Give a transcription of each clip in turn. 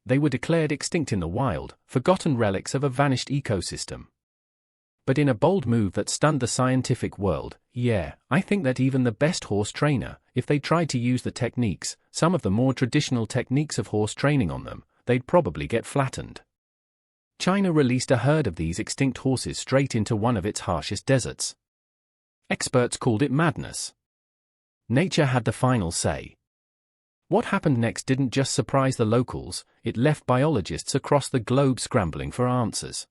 They were declared extinct in the wild, forgotten relics of a vanished ecosystem. But in a bold move that stunned the scientific world, I think that even the best horse trainer, if they tried to use the techniques, some of the more traditional techniques of horse training on them, they'd probably get flattened. China released a herd of these extinct horses straight into one of its harshest deserts. Experts called it madness. Nature had the final say. What happened next didn't just surprise the locals, it left biologists across the globe scrambling for answers.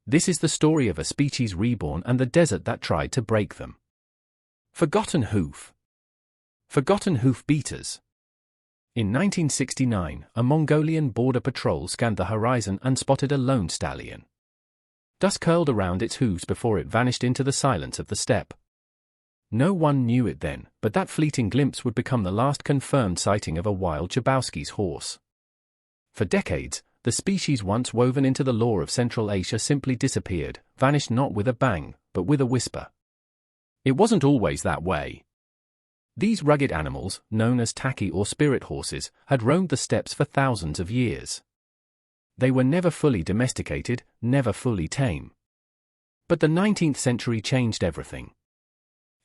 This is the story of a species reborn and the desert that tried to break them. Forgotten hoof. Forgotten hoof beaters. In 1969, a Mongolian border patrol scanned the horizon and spotted a lone stallion. Dust curled around its hooves before it vanished into the silence of the steppe. No one knew it then, but that fleeting glimpse would become the last confirmed sighting of a wild Przewalski's horse. For decades, the species once woven into the lore of Central Asia simply disappeared, vanished not with a bang, but with a whisper. It wasn't always that way. These rugged animals, known as taki or spirit horses, had roamed the steppes for thousands of years. They were never fully domesticated, never fully tame. But the 19th century changed everything.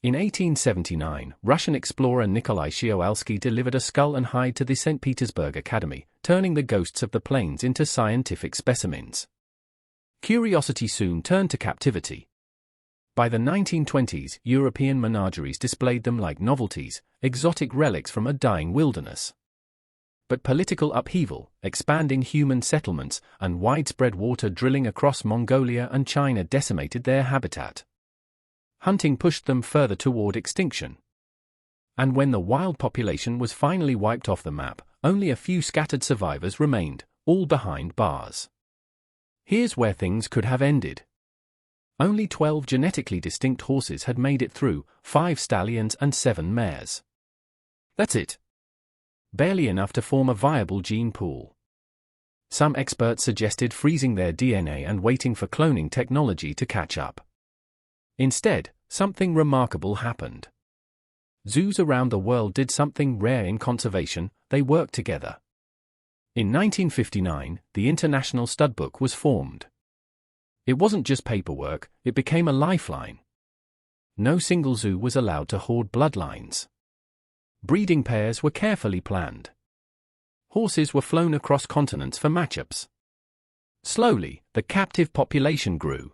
In 1879, Russian explorer Nikolai Przewalski delivered a skull and hide to the St. Petersburg Academy, turning the ghosts of the plains into scientific specimens. Curiosity soon turned to captivity. By the 1920s, European menageries displayed them like novelties, exotic relics from a dying wilderness. But political upheaval, expanding human settlements, and widespread water drilling across Mongolia and China decimated their habitat. Hunting pushed them further toward extinction. And when the wild population was finally wiped off the map, only a few scattered survivors remained, all behind bars. Here's where things could have ended. Only 12 genetically distinct horses had made it through, 5 stallions and 7 mares. That's it. Barely enough to form a viable gene pool. Some experts suggested freezing their DNA and waiting for cloning technology to catch up. Instead, something remarkable happened. Zoos around the world did something rare in conservation, they worked together. In 1959, the International Studbook was formed. It wasn't just paperwork, it became a lifeline. No single zoo was allowed to hoard bloodlines. Breeding pairs were carefully planned. Horses were flown across continents for matchups. Slowly, the captive population grew.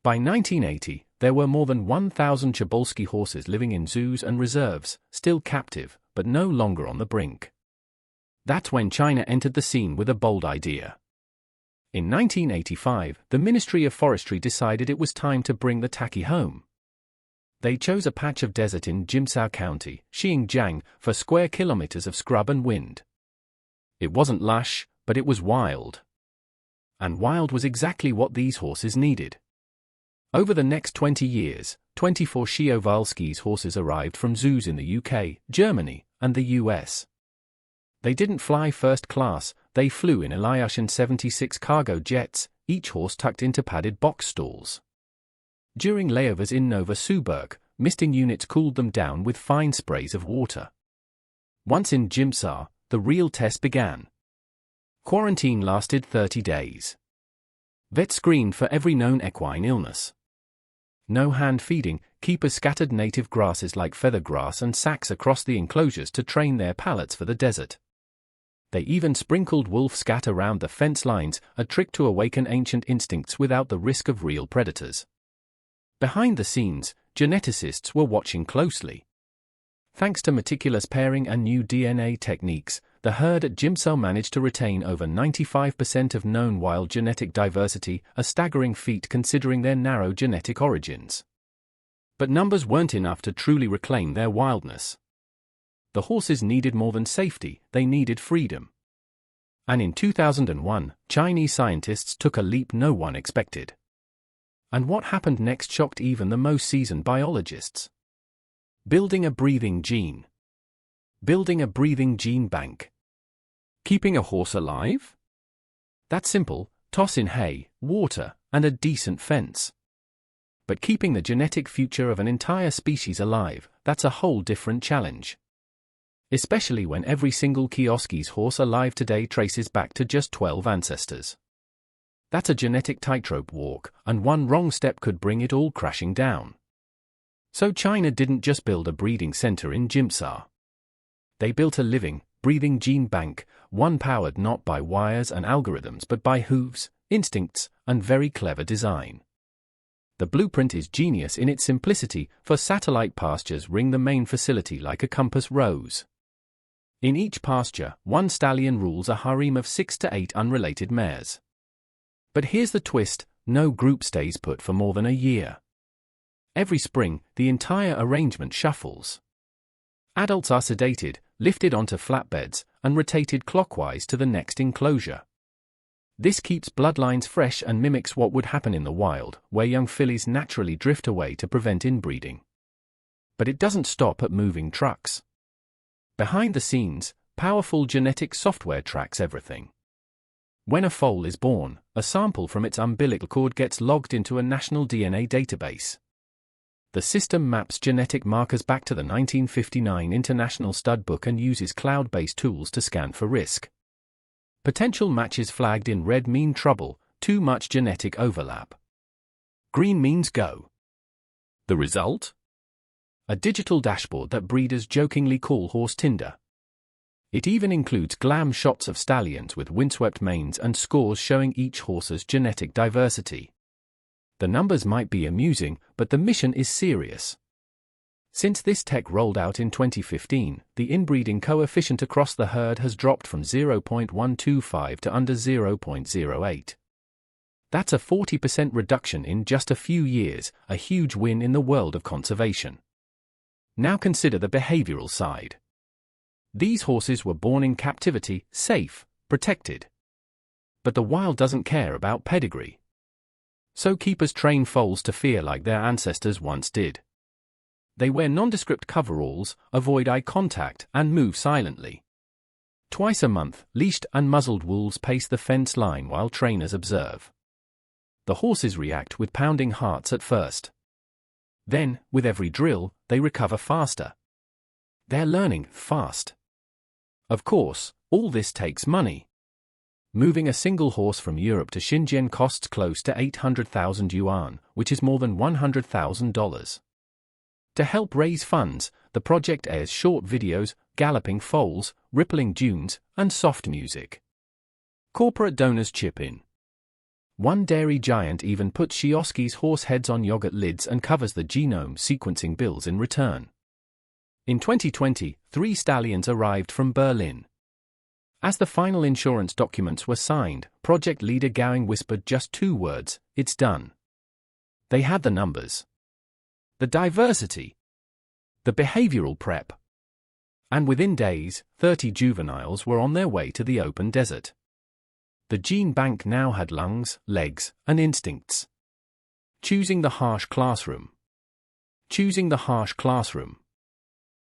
By 1980, there were more than 1,000 Przewalski horses living in zoos and reserves, still captive, but no longer on the brink. That's when China entered the scene with a bold idea. In 1985, the Ministry of Forestry decided it was time to bring the taki home. They chose a patch of desert in Jimsao County, Xinjiang, for square kilometers of scrub and wind. It wasn't lush, but it was wild. And wild was exactly what these horses needed. Over the next 20 years, 24 Przewalski's horses arrived from zoos in the UK, Germany, and the US. They didn't fly first class, they flew in Ilyushin 76 cargo jets, each horse tucked into padded box stalls. During layovers in Novosibirsk, misting units cooled them down with fine sprays of water. Once in Jimsar, the real test began. Quarantine lasted 30 days. Vets screened for every known equine illness. No hand feeding, keepers scattered native grasses like feathergrass and sacks across the enclosures to train their palates for the desert. They even sprinkled wolf scat around the fence lines, a trick to awaken ancient instincts without the risk of real predators. Behind the scenes, geneticists were watching closely. Thanks to meticulous pairing and new DNA techniques, the herd at Jimsao managed to retain over 95% of known wild genetic diversity, a staggering feat considering their narrow genetic origins. But numbers weren't enough to truly reclaim their wildness. The horses needed more than safety, they needed freedom. And in 2001, Chinese scientists took a leap no one expected. And what happened next shocked even the most seasoned biologists. Building a breathing gene. Building a breathing gene bank. Keeping a horse alive? That's simple, toss in hay, water, and a decent fence. But keeping the genetic future of an entire species alive, that's a whole different challenge. Especially when every single Przewalski's horse alive today traces back to just 12 ancestors. That's a genetic tightrope walk, and one wrong step could bring it all crashing down. So China didn't just build a breeding center in Jimsar. They built a living, breathing gene bank, one powered not by wires and algorithms but by hooves, instincts, and very clever design. The blueprint is genius in its simplicity, for satellite pastures ring the main facility like a compass rose. In each pasture, one stallion rules a harem of 6 to 8 unrelated mares. But here's the twist, no group stays put for more than a year. Every spring, the entire arrangement shuffles. Adults are sedated, lifted onto flatbeds, and rotated clockwise to the next enclosure. This keeps bloodlines fresh and mimics what would happen in the wild, where young fillies naturally drift away to prevent inbreeding. But it doesn't stop at moving trucks. Behind the scenes, powerful genetic software tracks everything. When a foal is born, a sample from its umbilical cord gets logged into a national DNA database. The system maps genetic markers back to the 1959 International Stud Book and uses cloud-based tools to scan for risk. Potential matches flagged in red mean trouble, too much genetic overlap. Green means go. The result? A digital dashboard that breeders jokingly call horse Tinder. It even includes glam shots of stallions with windswept manes and scores showing each horse's genetic diversity. The numbers might be amusing, but the mission is serious. Since this tech rolled out in 2015, the inbreeding coefficient across the herd has dropped from 0.125 to under 0.08. That's a 40% reduction in just a few years, a huge win in the world of conservation. Now consider the behavioral side. These horses were born in captivity, safe, protected. But the wild doesn't care about pedigree. So keepers train foals to fear like their ancestors once did. They wear nondescript coveralls, avoid eye contact, and move silently. Twice a month, leashed and muzzled wolves pace the fence line while trainers observe. The horses react with pounding hearts at first. Then, with every drill, they recover faster. They're learning fast. Of course, all this takes money. Moving a single horse from Europe to Xinjiang costs close to 800,000 yuan, which is more than $100,000. To help raise funds, the project airs short videos, galloping foals, rippling dunes, and soft music. Corporate donors chip in. One dairy giant even puts Przewalski's horse heads on yogurt lids and covers the genome sequencing bills in return. In 2020, 3 stallions arrived from Berlin. As the final insurance documents were signed, project leader Gowing whispered just 2 words, "It's done." They had the numbers, the diversity, the behavioral prep. And within days, 30 juveniles were on their way to the open desert. The gene bank now had lungs, legs, and instincts. Choosing the harsh classroom. Choosing the harsh classroom.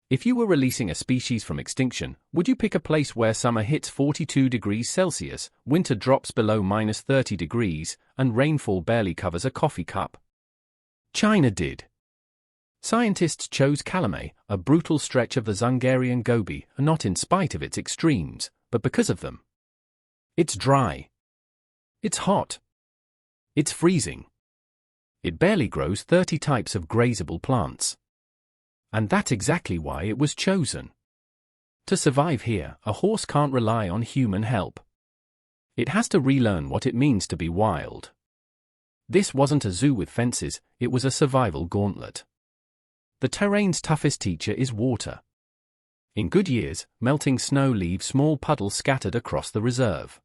If you were releasing a species from extinction, would you pick a place where summer hits 42 degrees Celsius, winter drops below -30 degrees, and rainfall barely covers a coffee cup? China did. Scientists chose Calumet, a brutal stretch of the Zungarian Gobi, not in spite of its extremes, but because of them. It's dry. It's hot. It's freezing. It barely grows 30 types of grazable plants. And that's exactly why it was chosen. To survive here, a horse can't rely on human help. It has to relearn what it means to be wild. This wasn't a zoo with fences, it was a survival gauntlet. The terrain's toughest teacher is water. In good years, melting snow leaves small puddles scattered across the reserve.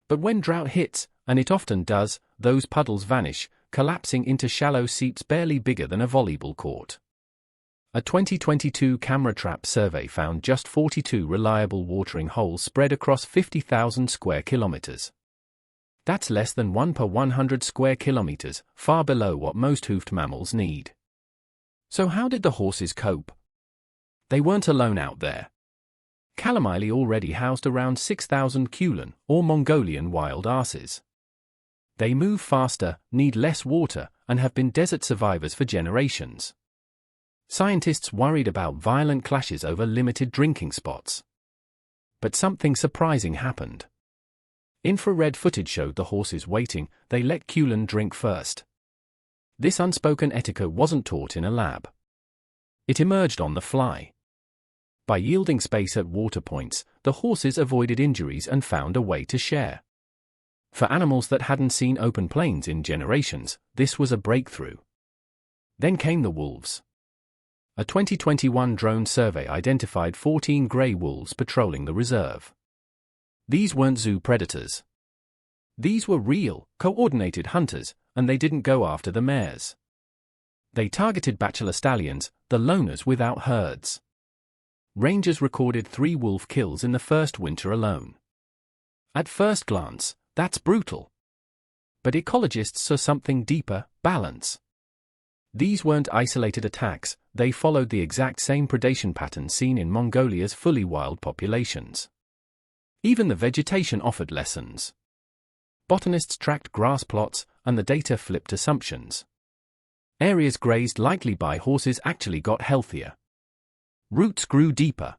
But when drought hits, and it often does, those puddles vanish, collapsing into shallow seeps barely bigger than a volleyball court. A 2022 camera trap survey found just 42 reliable watering holes spread across 50,000 square kilometers. That's less than 1 per 100 square kilometers, far below what most hoofed mammals need. So how did the horses cope? They weren't alone out there. Kalamili already housed around 6,000 Kulan, or Mongolian wild asses. They move faster, need less water, and have been desert survivors for generations. Scientists worried about violent clashes over limited drinking spots. But something surprising happened. Infrared footage showed the horses waiting. They let Cullen drink first. This unspoken etiquette wasn't taught in a lab. It emerged on the fly. By yielding space at water points, the horses avoided injuries and found a way to share. For animals that hadn't seen open plains in generations, this was a breakthrough. Then came the wolves. A 2021 drone survey identified 14 grey wolves patrolling the reserve. These weren't zoo predators. These were real, coordinated hunters, and they didn't go after the mares. They targeted bachelor stallions, the loners without herds. Rangers recorded 3 wolf kills in the first winter alone. At first glance, that's brutal. But ecologists saw something deeper: balance. These weren't isolated attacks, they followed the exact same predation pattern seen in Mongolia's fully wild populations. Even the vegetation offered lessons. Botanists tracked grass plots, and the data flipped assumptions. Areas grazed lightly by horses actually got healthier. Roots grew deeper.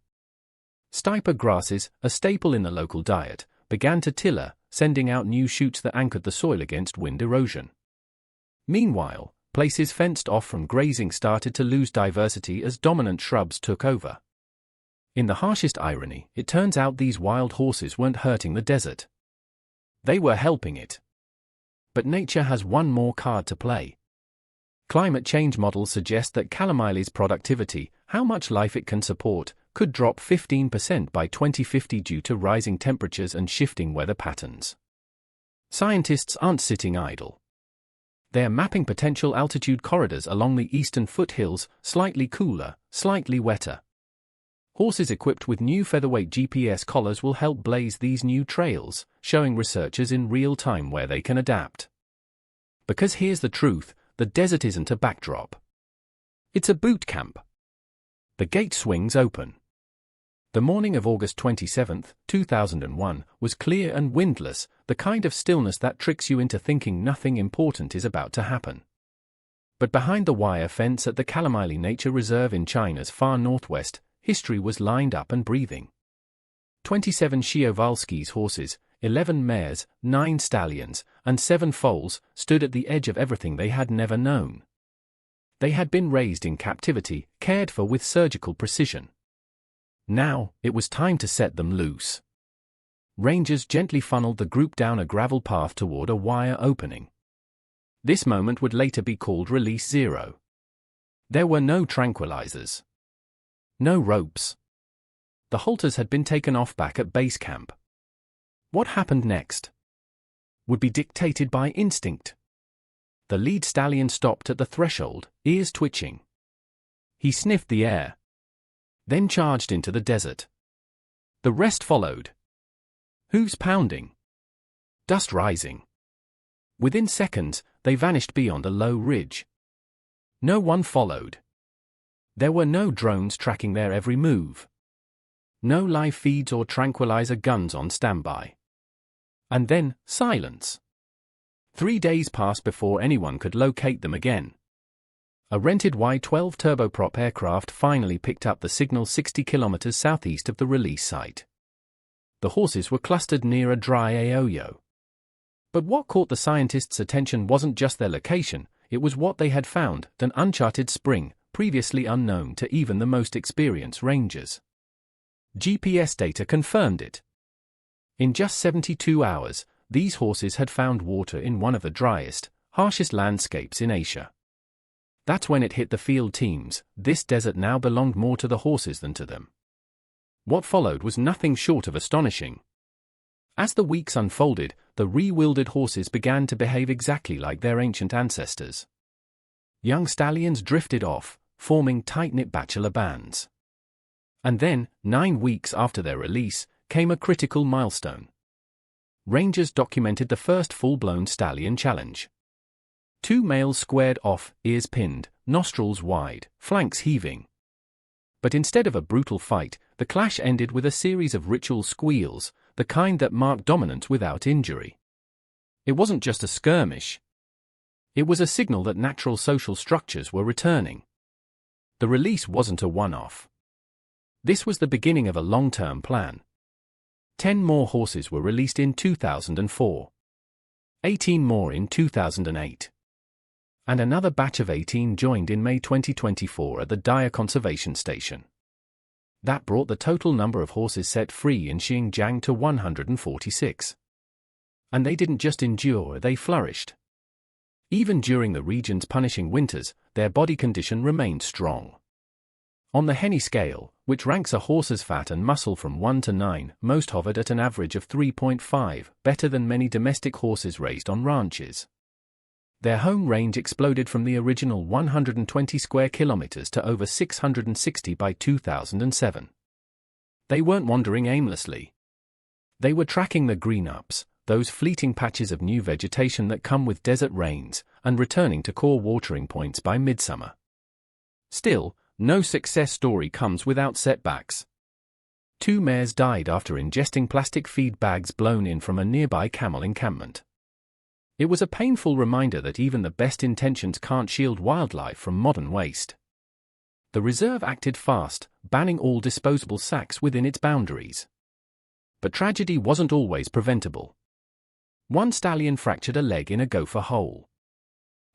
Stiper grasses, a staple in the local diet, began to tiller, sending out new shoots that anchored the soil against wind erosion. Meanwhile, places fenced off from grazing started to lose diversity as dominant shrubs took over. In the harshest irony, it turns out these wild horses weren't hurting the desert. They were helping it. But nature has one more card to play. Climate change models suggest that Calamile's productivity, how much life it can support, could drop 15% by 2050 due to rising temperatures and shifting weather patterns. Scientists aren't sitting idle. They're mapping potential altitude corridors along the eastern foothills, slightly cooler, slightly wetter. Horses equipped with new featherweight GPS collars will help blaze these new trails, showing researchers in real time where they can adapt. Because here's the truth, the desert isn't a backdrop. It's a boot camp. The gate swings open. The morning of August 27, 2001, was clear and windless, the kind of stillness that tricks you into thinking nothing important is about to happen. But behind the wire fence at the Kalamile Nature Reserve in China's far northwest, history was lined up and breathing. 27 Przewalski's horses, 11 mares, 9 stallions, and 7 foals, stood at the edge of everything they had never known. They had been raised in captivity, cared for with surgical precision. Now, it was time to set them loose. Rangers gently funneled the group down a gravel path toward a wire opening. This moment would later be called Release 0. There were no tranquilizers. No ropes. The halters had been taken off back at base camp. What happened next would be dictated by instinct. The lead stallion stopped at the threshold, ears twitching. He sniffed the air. Then charged into the desert. The rest followed. Hooves pounding. Dust rising. Within seconds, they vanished beyond a low ridge. No one followed. There were no drones tracking their every move. No live feeds or tranquilizer guns on standby. And then, silence. 3 days passed before anyone could locate them again. A rented Y-12 turboprop aircraft finally picked up the signal 60 kilometers southeast of the release site. The horses were clustered near a dry aoyo. But what caught the scientists' attention wasn't just their location, it was what they had found, an uncharted spring, previously unknown to even the most experienced rangers. GPS data confirmed it. In just 72 hours, these horses had found water in one of the driest, harshest landscapes in Asia. That's when it hit the field teams. This desert now belonged more to the horses than to them. What followed was nothing short of astonishing. As the weeks unfolded, the rewilded horses began to behave exactly like their ancient ancestors. Young stallions drifted off, forming tight-knit bachelor bands. And then, 9 weeks after their release, came a critical milestone. Rangers documented the first full-blown stallion challenge. 2 males squared off, ears pinned, nostrils wide, flanks heaving. But instead of a brutal fight, the clash ended with a series of ritual squeals, the kind that marked dominance without injury. It wasn't just a skirmish. It was a signal that natural social structures were returning. The release wasn't a one-off. This was the beginning of a long-term plan. 10 more horses were released in 2004. 18 more in 2008. And another batch of 18 joined in May 2024 at the Daya Conservation Station. That brought the total number of horses set free in Xinjiang to 146. And they didn't just endure, they flourished. Even during the region's punishing winters, their body condition remained strong. On the Henny scale, which ranks a horse's fat and muscle from 1 to 9, most hovered at an average of 3.5, better than many domestic horses raised on ranches. Their home range exploded from the original 120 square kilometers to over 660 by 2007. They weren't wandering aimlessly. They were tracking the green-ups, those fleeting patches of new vegetation that come with desert rains, and returning to core watering points by midsummer. Still, no success story comes without setbacks. 2 mares died after ingesting plastic feed bags blown in from a nearby camel encampment. It was a painful reminder that even the best intentions can't shield wildlife from modern waste. The reserve acted fast, banning all disposable sacks within its boundaries. But tragedy wasn't always preventable. One stallion fractured a leg in a gopher hole.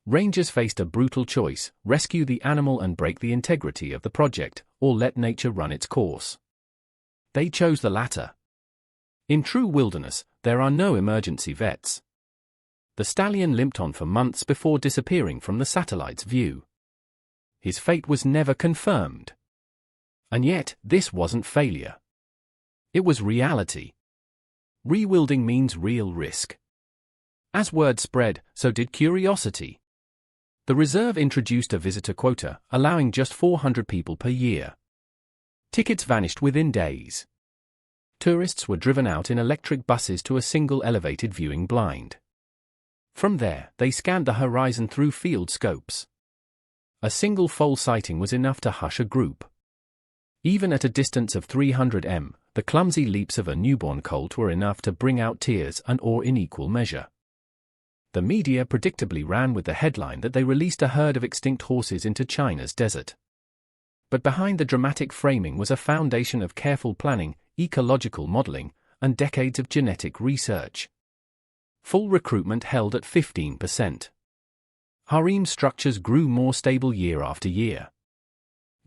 Rangers faced a brutal choice: rescue the animal and break the integrity of the project, or let nature run its course. They chose the latter. In true wilderness, there are no emergency vets. The stallion limped on for months before disappearing from the satellite's view. His fate was never confirmed. And yet, this wasn't failure. It was reality. Rewilding means real risk. As word spread, so did curiosity. The reserve introduced a visitor quota, allowing just 400 people per year. Tickets vanished within days. Tourists were driven out in electric buses to a single elevated viewing blind. From there, they scanned the horizon through field scopes. A single foal sighting was enough to hush a group. Even at a distance of 300 m, the clumsy leaps of a newborn colt were enough to bring out tears and awe in equal measure. The media predictably ran with the headline that they released a herd of extinct horses into China's desert. But behind the dramatic framing was a foundation of careful planning, ecological modeling, and decades of genetic research. Full recruitment held at 15%. Harem structures grew more stable year after year.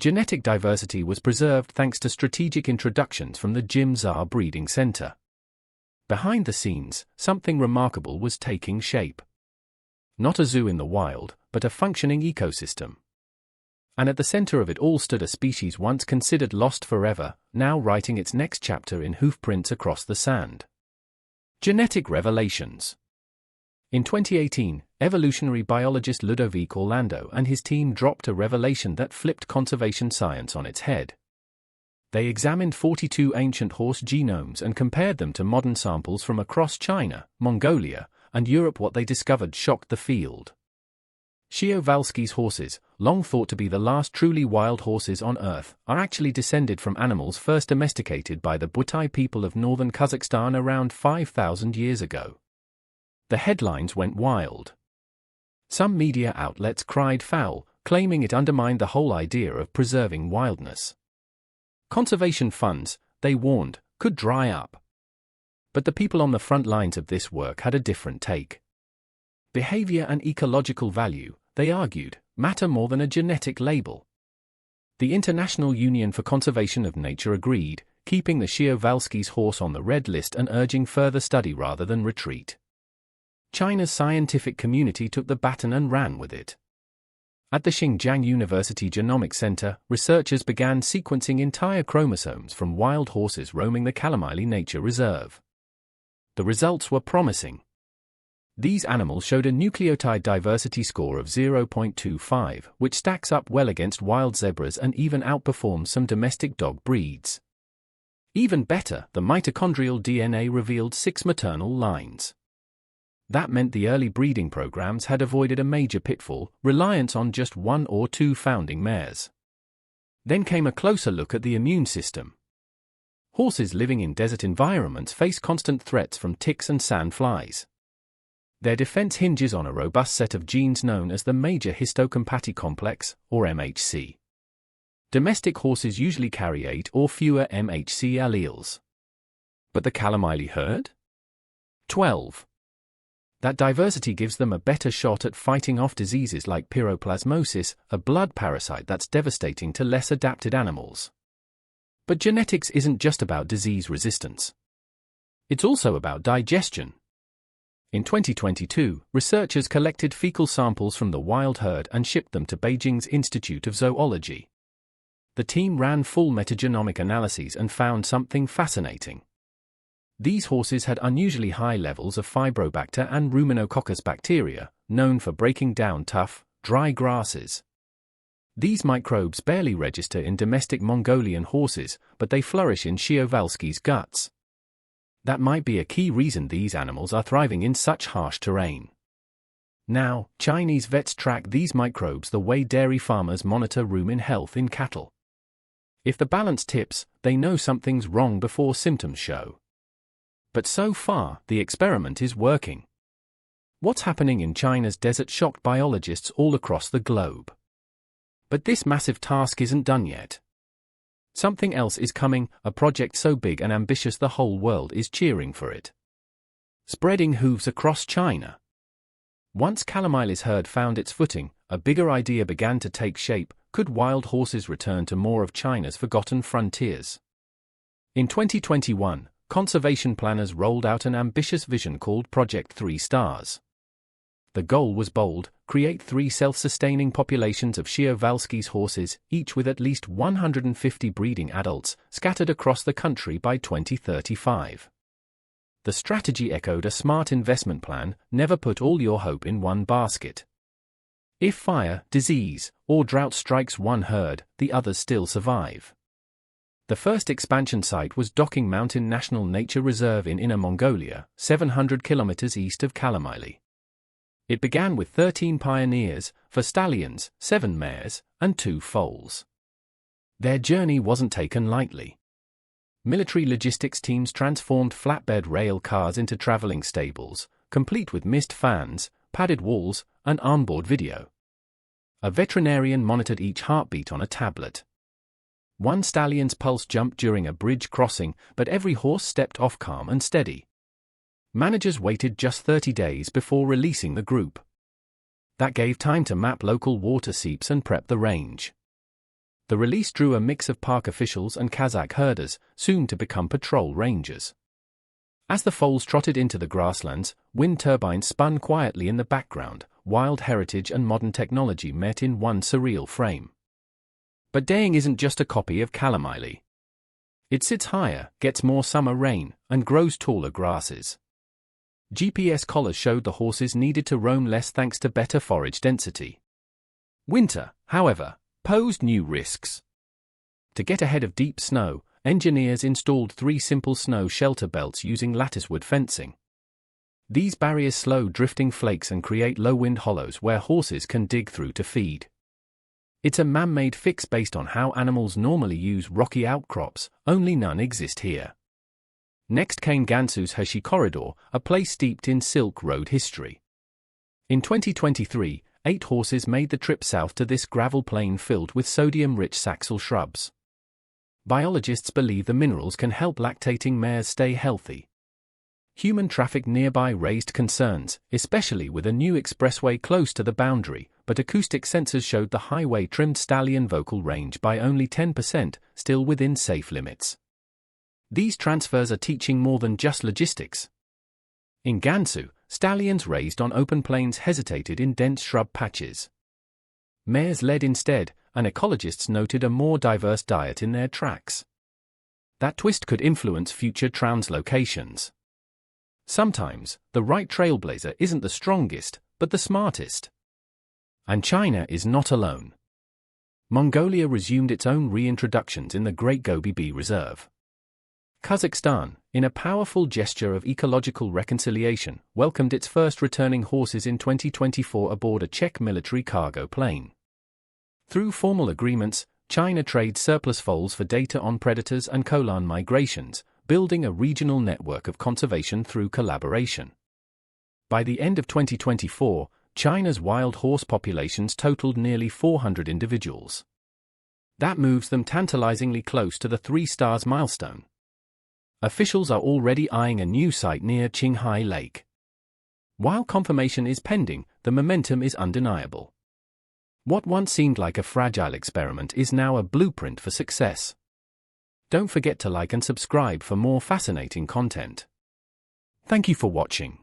Genetic diversity was preserved thanks to strategic introductions from the Jimzar Breeding Center. Behind the scenes, something remarkable was taking shape. Not a zoo in the wild, but a functioning ecosystem. And at the center of it all stood a species once considered lost forever, now writing its next chapter in hoofprints across the sand. Genetic revelations. In 2018, evolutionary biologist Ludovic Orlando and his team dropped a revelation that flipped conservation science on its head. They examined 42 ancient horse genomes and compared them to modern samples from across China, Mongolia, and Europe. What they discovered shocked the field. Przewalski's horses, long thought to be the last truly wild horses on Earth, are actually descended from animals first domesticated by the Butai people of northern Kazakhstan around 5,000 years ago. The headlines went wild. Some media outlets cried foul, claiming it undermined the whole idea of preserving wildness. Conservation funds, they warned, could dry up. But the people on the front lines of this work had a different take. Behavior and ecological value, they argued, matter more than a genetic label. The International Union for Conservation of Nature agreed, keeping the Przewalski's horse on the red list and urging further study rather than retreat. China's scientific community took the baton and ran with it. At the Xinjiang University Genomics Center, researchers began sequencing entire chromosomes from wild horses roaming the Kalamili Nature Reserve. The results were promising. These animals showed a nucleotide diversity score of 0.25, which stacks up well against wild zebras and even outperforms some domestic dog breeds. Even better, the mitochondrial DNA revealed 6 maternal lines. That meant the early breeding programs had avoided a major pitfall, reliance on just 1 or 2 founding mares. Then came a closer look at the immune system. Horses living in desert environments face constant threats from ticks and sandflies. Their defense hinges on a robust set of genes known as the major histocompatible complex, or MHC. Domestic horses usually carry 8 or fewer MHC alleles. But the Kalamili herd? 12. That diversity gives them a better shot at fighting off diseases like pyroplasmosis, a blood parasite that's devastating to less adapted animals. But genetics isn't just about disease resistance. It's also about digestion. In 2022, researchers collected fecal samples from the wild herd and shipped them to Beijing's Institute of Zoology. The team ran full metagenomic analyses and found something fascinating. These horses had unusually high levels of Fibrobacter and Ruminococcus bacteria, known for breaking down tough, dry grasses. These microbes barely register in domestic Mongolian horses, but they flourish in Przewalski's guts. That might be a key reason these animals are thriving in such harsh terrain. Now, Chinese vets track these microbes the way dairy farmers monitor rumen health in cattle. If the balance tips, they know something's wrong before symptoms show. But so far, the experiment is working. What's happening in China's desert shocked biologists all across the globe. But this massive task isn't done yet. Something else is coming, a project so big and ambitious the whole world is cheering for it. Spreading hooves across China. Once Kalamili's herd found its footing, a bigger idea began to take shape: could wild horses return to more of China's forgotten frontiers? In 2021, conservation planners rolled out an ambitious vision called Project 3 Stars. The goal was bold: create 3 self-sustaining populations of Przewalski's horses, each with at least 150 breeding adults, scattered across the country by 2035. The strategy echoed a smart investment plan: never put all your hope in one basket. If fire, disease, or drought strikes one herd, the others still survive. The first expansion site was Docking Mountain National Nature Reserve in Inner Mongolia, 700 kilometers east of Kalamili. It began with 13 pioneers, 4 stallions, 7 mares, and 2 foals. Their journey wasn't taken lightly. Military logistics teams transformed flatbed rail cars into traveling stables, complete with mist fans, padded walls, and onboard video. A veterinarian monitored each heartbeat on a tablet. One stallion's pulse jumped during a bridge crossing, but every horse stepped off calm and steady. Managers waited just 30 days before releasing the group. That gave time to map local water seeps and prep the range. The release drew a mix of park officials and Kazakh herders, soon to become patrol rangers. As the foals trotted into the grasslands, wind turbines spun quietly in the background. Wild heritage and modern technology met in one surreal frame. But Daying isn't just a copy of Kalamili. It sits higher, gets more summer rain, and grows taller grasses. GPS collars showed the horses needed to roam less thanks to better forage density. Winter, however, posed new risks. To get ahead of deep snow, engineers installed 3 simple snow shelter belts using latticewood fencing. These barriers slow drifting flakes and create low-wind hollows where horses can dig through to feed. It's a man-made fix based on how animals normally use rocky outcrops, only none exist here. Next came Gansu's Hershey Corridor, a place steeped in Silk Road history. In 2023, 8 horses made the trip south to this gravel plain filled with sodium-rich Saxel shrubs. Biologists believe the minerals can help lactating mares stay healthy. Human traffic nearby raised concerns, especially with a new expressway close to the boundary, but acoustic sensors showed the highway trimmed stallion vocal range by only 10%, still within safe limits. These transfers are teaching more than just logistics. In Gansu, stallions raised on open plains hesitated in dense shrub patches. Mares led instead, and ecologists noted a more diverse diet in their tracks. That twist could influence future translocations. Sometimes, the right trailblazer isn't the strongest, but the smartest. And China is not alone. Mongolia resumed its own reintroductions in the Great Gobi Bee Reserve. Kazakhstan, in a powerful gesture of ecological reconciliation, welcomed its first returning horses in 2024 aboard a Czech military cargo plane. Through formal agreements, China trades surplus foals for data on predators and choline migrations, building a regional network of conservation through collaboration. By the end of 2024, China's wild horse populations totaled nearly 400 individuals. That moves them tantalizingly close to the 3 stars milestone. Officials are already eyeing a new site near Qinghai Lake. While confirmation is pending, the momentum is undeniable. What once seemed like a fragile experiment is now a blueprint for success. Don't forget to like and subscribe for more fascinating content. Thank you for watching.